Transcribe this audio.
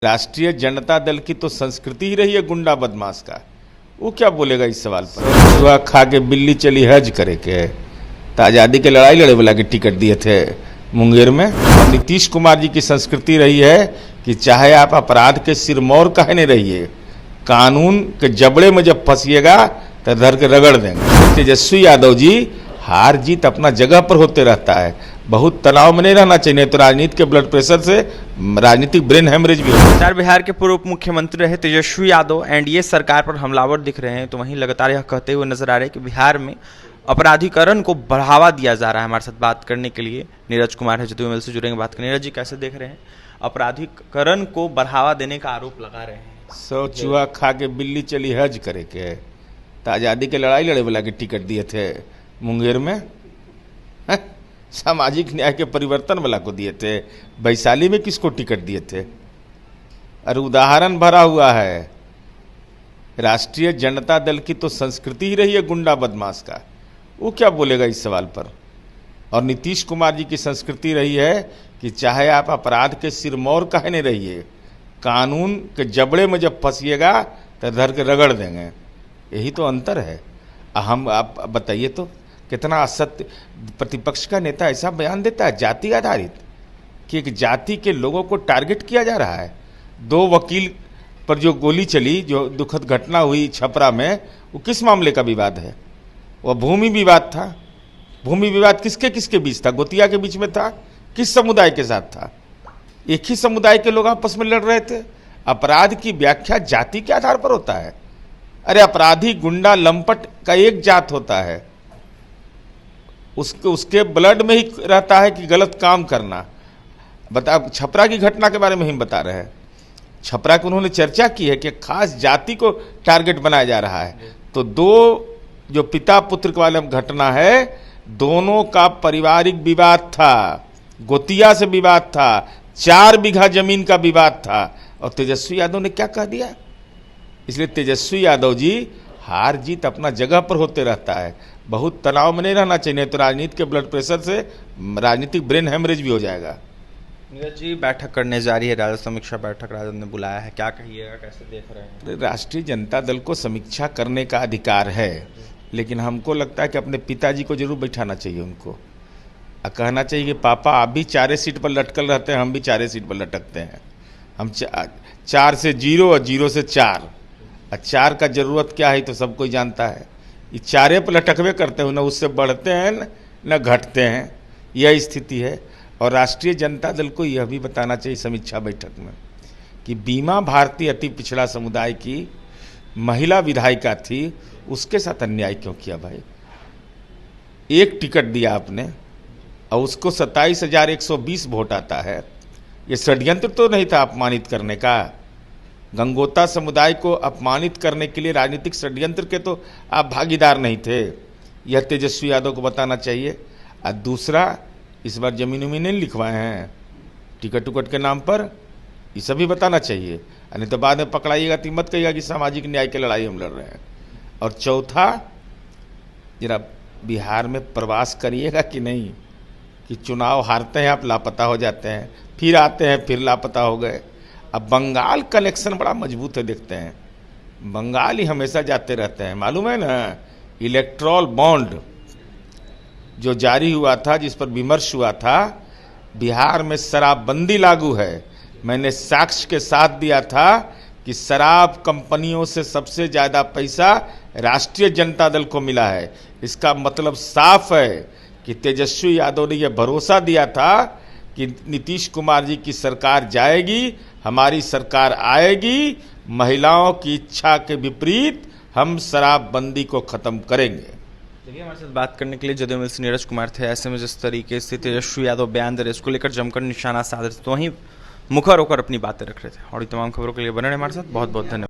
राष्ट्रीय जनता दल की तो संस्कृति ही रही है गुंडा बदमाश का। वो क्या बोलेगा इस सवाल पर? सुबह खा के बिल्ली चली हज करे के तो आज़ादी के लड़ाई लड़े वाला के टिकट दिए थे मुंगेर में। और नीतीश कुमार जी की संस्कृति रही है कि चाहे आप अपराध के सिरमौर काहे नहीं रहिए, कानून के जबड़े में जब फंसिएगा तो धर के रगड़ देंगे। तेजस्वी यादव जी हार जीत अपना जगह पर होते रहता है, बहुत तनाव में नहीं रहना चाहिए, नहीं तो राजनीति के ब्लड प्रेशर से राजनीतिक ब्रेन हेमरेज भी होता है। बिहार के पूर्व उप मुख्यमंत्री रहे तेजस्वी यादव एनडीए सरकार पर हमलावर दिख रहे हैं, तो वहीं लगातार यह कहते हुए नजर आ रहे हैं कि बिहार में अपराधीकरण को बढ़ावा दिया जा रहा है। हमारे साथ बात करने के लिए नीरज कुमार है, जो से जुड़ेंगे, बात करें। नीरज जी, कैसे देख रहे हैं अपराधीकरण को बढ़ावा देने का आरोप लगा रहे हैं? सौ चूहा खा के बिल्ली चली हज करे के तो आज़ादी के लड़ाई लड़े वाला के टिकट दिए थे मुंगेर में, सामाजिक न्याय के परिवर्तन वाला को दिए थे। वैशाली में किसको टिकट दिए थे? अरे उदाहरण भरा हुआ है। राष्ट्रीय जनता दल की तो संस्कृति ही रही है गुंडा बदमाश का। वो क्या बोलेगा इस सवाल पर? और नीतीश कुमार जी की संस्कृति रही है कि चाहे आप अपराध के सिरमौर काहे नहीं रहिए, कानून के जबड़े में जब फंसिएगा तो धर के रगड़ देंगे। यही तो अंतर है। हम आप बताइए तो कितना असत्य प्रतिपक्ष का नेता ऐसा बयान देता है जाति आधारित, कि एक जाति के लोगों को टारगेट किया जा रहा है। 2 वकील पर जो गोली चली, जो दुखद घटना हुई छपरा में, वो किस मामले का विवाद है? वह भूमि विवाद था। भूमि विवाद किसके किसके बीच था? गोतिया के बीच में था? किस समुदाय के साथ था? एक ही समुदाय के लोग आपस में लड़ रहे थे। अपराध की व्याख्या जाति के आधार पर होता है। अरे अपराधी गुंडा लंपट का एक जात होता है, उसके ब्लड में ही रहता है कि गलत काम करना। बता, छपरा की घटना के बारे में हम बता रहे हैं। छपरा की उन्होंने चर्चा की है कि खास जाति को टारगेट बनाया जा रहा है। तो 2 जो पिता पुत्र वाले घटना है, दोनों का पारिवारिक विवाद था, गोतिया से विवाद था, 4 बीघा जमीन का विवाद था। और तेजस्वी यादव ने क्या कह दिया? इसलिए तेजस्वी यादव जी हार जीत अपना जगह पर होते रहता है, बहुत तनाव में नहीं रहना चाहिए, नहीं तो राजनीति के ब्लड प्रेशर से राजनीतिक ब्रेन हेमरेज भी हो जाएगा। नीरज जी, बैठक करने जा रही है, राजद समीक्षा बैठक राजद ने बुलाया है, क्या कहिएगा, कैसे देख रहे हैं? राष्ट्रीय जनता दल को समीक्षा करने का अधिकार है, लेकिन हमको लगता है कि अपने पिताजी को जरूर बैठाना चाहिए उनको, और कहना चाहिए कि पापा आप भी 4 सीट पर लटकल रहते हैं, हम भी 4 सीट पर लटकते हैं। हम 4 से 0 और 0 से 4, और 4 का जरूरत क्या है तो सब कोई जानता है। ये 4 पर लटकवे करते हैं, न उससे बढ़ते हैं न घटते हैं, यह स्थिति है। और राष्ट्रीय जनता दल को यह भी बताना चाहिए समीक्षा बैठक में कि बीमा भारती अति पिछड़ा समुदाय की महिला विधायिका थी, उसके साथ अन्याय क्यों किया भाई? एक टिकट दिया आपने और उसको 27,120 वोट आता है। ये षड्यंत्र तो नहीं था अपमानित करने का? गंगोता समुदाय को अपमानित करने के लिए राजनीतिक षड्यंत्र के तो आप भागीदार नहीं थे, यह तेजस्वी यादव को बताना चाहिए। और दूसरा, इस बार जमीन उमीन नहीं लिखवाए हैं टिकट उकट के नाम पर, ये सभी बताना चाहिए, नहीं तो बाद में पकड़ाइएगा तो मत कहिएगा कि सामाजिक न्याय की लड़ाई हम लड़ रहे हैं। और चौथा, जरा बिहार में प्रवास करिएगा कि नहीं, कि चुनाव हारते हैं आप, लापता हो जाते हैं, फिर आते हैं, फिर लापता हो गए। अब बंगाल कनेक्शन बड़ा मजबूत है, देखते हैं बंगाल ही हमेशा जाते रहते हैं। मालूम है ना, इलेक्ट्रॉल बॉन्ड जो जारी हुआ था, जिस पर विमर्श हुआ था, बिहार में शराबबंदी लागू है। मैंने साक्ष्य के साथ दिया था कि शराब कंपनियों से सबसे ज़्यादा पैसा राष्ट्रीय जनता दल को मिला है। इसका मतलब साफ है कि तेजस्वी यादव ने यह भरोसा दिया था कि नीतीश कुमार जी की सरकार जाएगी, हमारी सरकार आएगी, महिलाओं की इच्छा के विपरीत हम शराबबंदी को खत्म करेंगे। चलिए, हमारे साथ बात करने के लिए जदयू से नीरज कुमार थे। ऐसे में जिस तरीके से तेजस्वी यादव बयान दे रहे, इसको लेकर जमकर निशाना साध रहे, तो वहीं मुखर होकर अपनी बातें रख रहे थे। और तमाम खबरों के लिए बने रहे हमारे साथ। बहुत बहुत धन्यवाद।